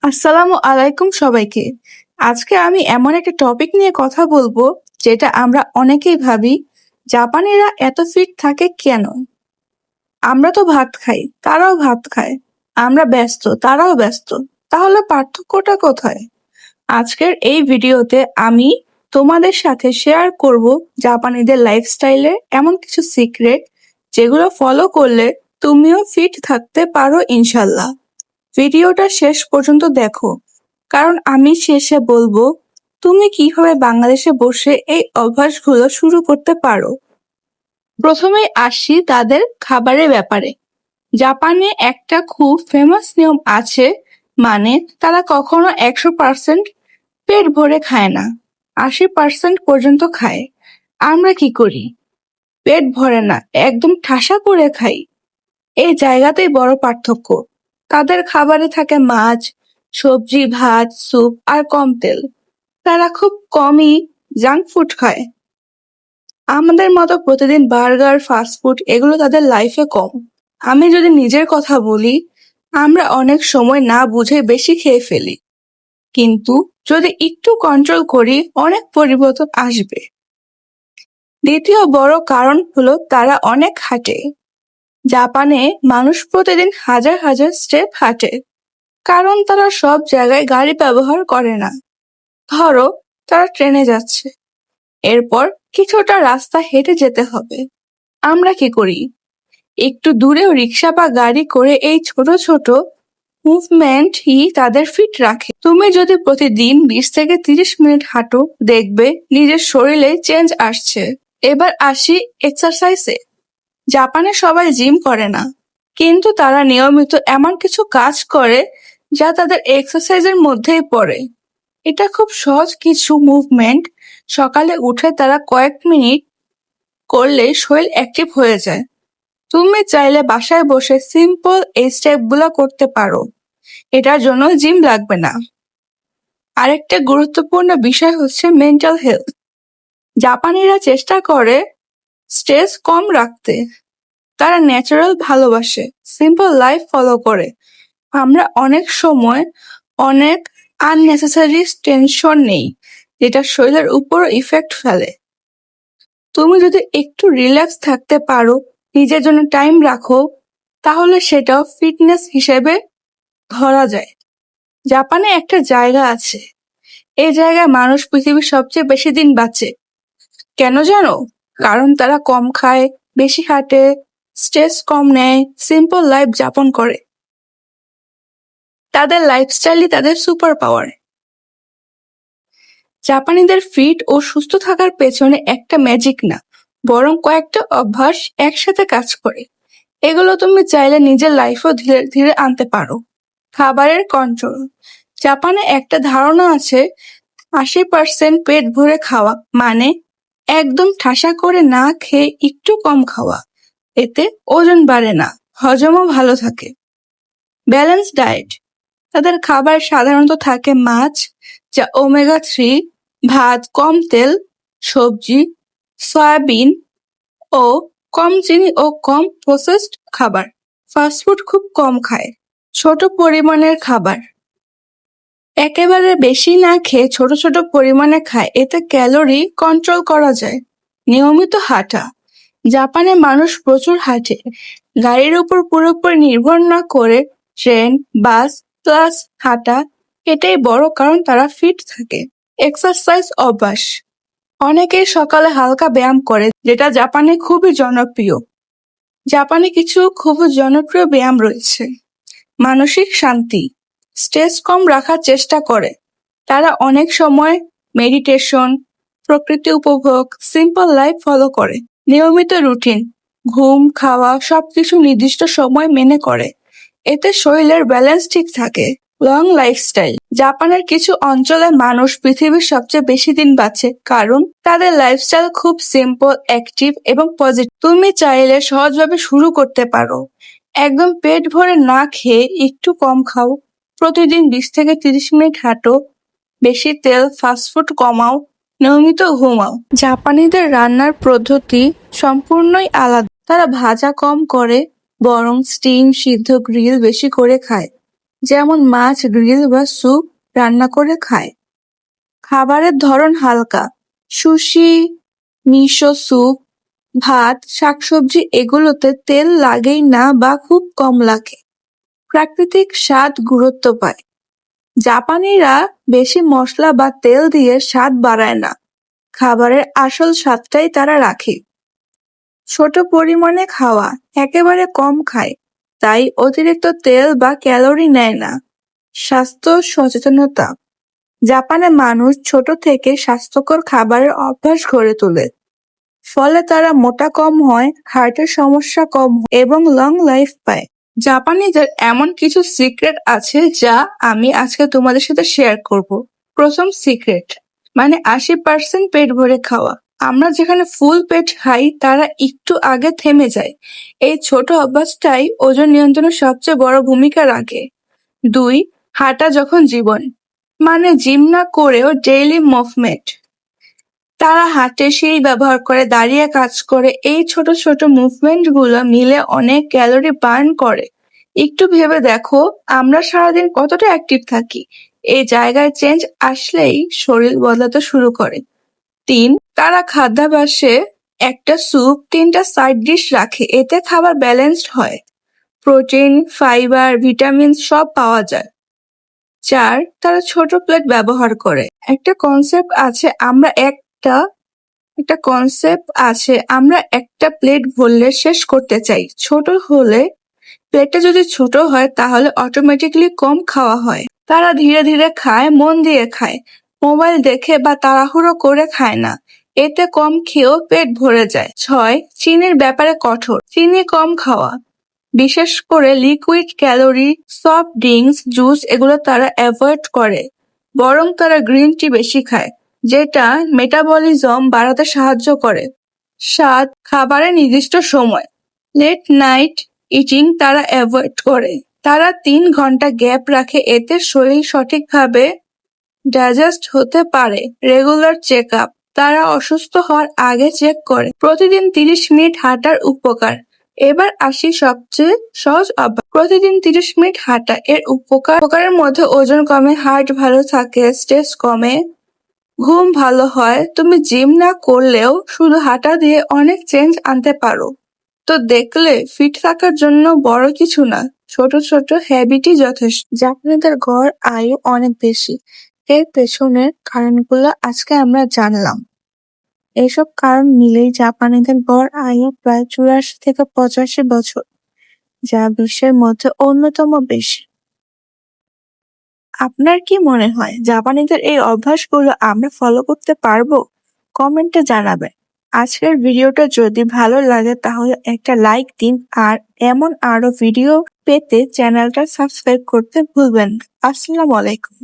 আসসালামু আলাইকুম সবাইকে। আজকে আমি এমন একটা টপিক নিয়ে কথা বলবো যেটা আমরা অনেকেই ভাবি, জাপানিরা এত ফিট থাকে কেন? আমরা তো ভাত খাই, তারাও ভাত খায়। আমরা ব্যস্ত, তারাও ব্যস্ত। তাহলে পার্থক্যটা কোথায়? আজকের এই ভিডিওতে আমি তোমাদের সাথে শেয়ার করব জাপানিদের লাইফস্টাইলের এমন কিছু সিক্রেট যেগুলো ফলো করলে তুমিও ফিট থাকতে পারো ইনশাল্লাহ। ভিডিওটা শেষ পর্যন্ত দেখো, কারণ আমি শেষে বলবো তুমি কিভাবে বাংলাদেশে বসে এই অভ্যাসগুলো শুরু করতে পারো। প্রথমেই আসি তাদের খাবারের ব্যাপারে। জাপানে একটা খুব ফেমাস নিয়ম আছে, মানে তারা কখনো 100% পেট ভরে খায় না, 80% পর্যন্ত খায়। আমরা কি করি? পেট ভরে না, একদম ঠাসা করে খাই। এই জায়গাতেই বড় পার্থক্য। তাদের খাবারে থাকে মাছ, সবজি, ভাত, স্যুপ আর কম তেল। তারা খুব কমই জাঙ্ক ফুড খায়। আমাদের মতো প্রতিদিন বার্গার, ফাস্ট ফুড এগুলো তাদের লাইফে কম। আমি যদি নিজের কথা বলি, আমরা অনেক সময় না বুঝে বেশি খেয়ে ফেলি, কিন্তু যদি একটু কন্ট্রোল করি অনেক পরিবর্তন আসবে। দ্বিতীয় বড় কারণ হলো তারা অনেক হাঁটে। জাপানে মানুষ প্রতিদিন হাজার হাজার স্টেপ হাঁটে, কারণ তারা সব জায়গায় গাড়ি ব্যবহার করে না। ধরো তারা ট্রেনে যাচ্ছে, এরপর কিছুটা রাস্তা হেঁটে যেতে হবে। আমরা কি করি? একটু দূরেও রিক্সা বা গাড়ি করে এই ছোট ছোট মুভমেন্টই তাদের ফিট রাখে। তুমি যদি প্রতিদিন 20 থেকে 30 মিনিট হাঁটো, দেখবে নিজের শরীরে চেঞ্জ আসছে। এবার আসি এক্সারসাইজে। জাপানে সবাই জিম করে না, কিন্তু তারা নিয়মিত এমন কিছু কাজ করে যা তাদের এক্সারসাইজের মধ্যেই পড়ে। এটা খুব সহজ কিছু মুভমেন্ট। সকালে উঠে তারা কয়েক মিনিট করলে শরীর অ্যাক্টিভ হয়ে যায়। তুমি চাইলে বাসায় বসে সিম্পল এই স্টেপগুলো করতে পারো। এটার জন্য জিম লাগবে না। আরেকটা গুরুত্বপূর্ণ বিষয় হচ্ছে মেন্টাল হেলথ। জাপানিরা চেষ্টা করে স্ট্রেস কম রাখতে। তারা ন্যাচারাল ভালোবাসে, সিম্পল লাইফ ফলো করে। আমরা অনেক সময় অনেক আননেসেসারি টেনশন নেই, যেটা শরীরের উপর ইফেক্ট ফেলে। তুমি যদি একটু রিল্যাক্স থাকতে পারো, নিজের জন্য টাইম রাখো, তাহলে সেটাও ফিটনেস হিসেবে ধরা যায়। জাপানে একটা জায়গা আছে, এই জায়গায় মানুষ পৃথিবীর সবচেয়ে বেশি দিন বাঁচে। কেন জানো? কারণ তারা কম খায়, বেশি হাঁটে, স্ট্রেস কম নেয়, সিম্পল লাইফ যাপন করে। তাদের লাইফস্টাইলই তাদের সুপার পাওয়ার। জাপানিদের ফিট ও সুস্থ থাকার পেছনে একটা ম্যাজিক না, বরং কয়েকটা অভ্যাস একসাথে কাজ করে। এগুলো তুমি চাইলে নিজের লাইফেও ধীরে ধীরে আনতে পারো। খাবারের কন্ট্রোল। জাপানে একটা ধারণা আছে, 80% পেট ভরে খাওয়া, মানে একদম ঠাসা করে না খেয়ে একটু কম খাওয়া। এতে ওজন বাড়ে না, হজমও ভালো থাকে। Balance diet. তাদের খাবার সাধারণত থাকে মাছ, যা ওমেগা 3, ভাত, কম তেল, সবজি, সয়াবিন ও কম চিনি ও কম প্রসেসড খাবার। ফাস্টফুড খুব কম খায়। ছোট পরিমাণের খাবার, একেবারে বেশি না খেয়ে ছোট ছোট পরিমাণে খায়, এতে ক্যালোরি কন্ট্রোল করা যায়। নিয়মিত হাঁটা। জাপানে মানুষ প্রচুর হাঁটে। গাড়ির উপর পুরোপুরি নির্ভর না করে ট্রেন, বাস প্লাস হাঁটা, এটাই বড় কারণ তারা ফিট থাকে। এক্সারসাইজ অভ্যাস। অনেকেই সকালে হালকা ব্যায়াম করে, যেটা জাপানে খুবই জনপ্রিয়। জাপানে কিছু খুব জনপ্রিয় ব্যায়াম রয়েছে। মানসিক শান্তি। স্ট্রেস কম রাখার চেষ্টা করে। তারা অনেক সময় মেডিটেশন, প্রকৃতি উপভোগ, সিম্পল লাইফ ফলো করে। নিয়মিত রুটিন, ঘুম, খাওয়া সবকিছু নির্দিষ্ট সময় মেনে করে। এতে শরীরের ব্যালেন্স ঠিক থাকে। Long lifestyle. জাপানের কিছু অঞ্চলে মানুষ পৃথিবীর সবচেয়ে বেশি দিন বাঁচে, কারণ তাদের লাইফস্টাইল খুব সিম্পল, অ্যাক্টিভ এবং পজিটিভ। তুমি চাইলে সহজভাবে শুরু করতে পারো। একদম পেট ভরে না খেয়ে একটু কম খাও, প্রতিদিন 20 থেকে 30 মিনিট হাঁটো, বেশি তেল, ফাস্টফুড কমাও, নিয়মিত ঘুমাও। জাপানিদের রান্নার পদ্ধতি সম্পূর্ণই আলাদা। তারা ভাজা কম করে, বরং স্টিম, সিদ্ধ, গ্রিল বেশি করে খায়, যেমন মাছ গ্রিল বা স্যুপ রান্না করে খায়। খাবারের ধরন হালকা, সুশি, মিশো স্যুপ, ভাত, শাকসবজি এগুলোতে তেল লাগেই না বা খুব কম লাগে। প্রাকৃতিক স্বাদ গুরুত্ব পায়। জাপানিরা বেশি মশলা বা তেল দিয়ে স্বাদ বাড়ায় না, খাবারের আসল স্বাদটাই তারা রাখে। ছোট পরিমাণে খাওয়া, একেবারে কম খায়, তাই অতিরিক্ত তেল বা ক্যালোরি নেয় না। স্বাস্থ্য সচেতনতা, জাপানে মানুষ ছোট থেকে স্বাস্থ্যকর খাবারের অভ্যাস গড়ে তোলে। ফলে তারা মোটা কম হয়, হার্টের সমস্যা কম হয় এবং লং লাইফ পায়। জাপানিদের এমন কিছু সিক্রেট আছে যা আমি আজকে তোমাদের সাথে শেয়ার করব। প্রথম সিক্রেট, মানে 80% পেট ভরে খাওয়া। আমরা যেখানে ফুল পেট খাই তারা একটু আগে থেমে যায়। এই ছোট অভ্যাসটাই ওজন নিয়ন্ত্রণে সবচেয়ে বড় ভূমিকা রাখে। 2, হাঁটা যখন জীবন, মানে জিম না করেও ডেইলি মুভমেন্ট। তারা হাঁটে, সিঁড়ি ব্যবহার করে, দাঁড়িয়ে কাজ করে। এই ছোট ছোট মুভমেন্ট গুলো মিলে অনেক ক্যালোরি বার্ন করে। একটু ভেবে দেখো, আমরা সারাদিন কতটা অ্যাক্টিভ থাকি। এই জায়গায় চেঞ্জ আসলেই শরীর বদলাতে শুরু করে। 3, তারা খাদ্যাভ্যাসে একটা স্যুপ, 3টা সাইড ডিশ রাখে। এতে খাবার ব্যালেন্সড হয়, প্রোটিন, ফাইবার, ভিটামিন সব পাওয়া যায়। 4, তারা ছোট প্লেট ব্যবহার করে। একটা কনসেপ্ট আছে আমরা একটা প্লেট ভরলে শেষ করতে চাই। প্লেটটা যদি ছোট হয় তাহলে অটোমেটিক্যালি কম খাওয়া হয়। তারা ধীরে ধীরে খায়, মন দিয়ে খায়, মোবাইল দেখে বা তাড়াহুড়ো করে খায় না। এতে কম খেয়েও পেট ভরে যায়। 6, চিনির ব্যাপারে কঠোর। চিনি কম খাওয়া, বিশেষ করে liquid calorie, soft drinks, juice এগুলো তারা অ্যাভয়েড করে। বরং তারা গ্রিন টি বেশি খায়, যেটা মেটাবলিজম বাড়াতে সাহায্য করে। 7, খাবারের নির্দিষ্ট সময়, লেট নাইট ইটিং তারা অ্যাভয়েড করে। তারা 3 ঘন্টা গ্যাপ রাখে, এতে শরীর সঠিকভাবে ডাইজেস্ট হতে পারে। রেগুলার চেক আপ, তারা অসুস্থ হওয়ার আগে চেক করে। প্রতিদিন 30 মিনিট হাঁটার উপকার। এবার আসি সবচেয়ে সহজ অভ্যাস, প্রতিদিন 30 মিনিট হাঁটা। এর উপকারের মধ্যে ওজন কমে, হার্ট ভালো থাকে, স্ট্রেস কমে, ঘুম ভালো হয়। তুমি জিম না করলেও শুধু হাঁটা দিয়ে অনেক চেঞ্জ আনতে পারো। তো দেখলে, ফিট থাকার জন্য বড় কিছু না, ছোট ছোট হ্যাবিটই যথেষ্ট। জাপানিদের গড় আয়ু অনেক বেশি। এর পেছনের কারণগুলো আজকে আমরা জানলাম। এইসব কারণ মিলেই জাপানিদের গড় আয়ু প্রায় 84 থেকে 85 বছর, যা বিশ্বের মধ্যে অন্যতম বেশি। আপনার কি মনে হয় জাপানিদের এই অভ্যাসগুলো আমরা ফলো করতে পারবো? কমেন্টে জানাবেন। আজকের ভিডিওটা যদি ভালো লাগে তাহলে একটা লাইক দিন, আর এমন আরো ভিডিও পেতে চ্যানেলটা সাবস্ক্রাইব করতে ভুলবেন না। আসসালামু আলাইকুম।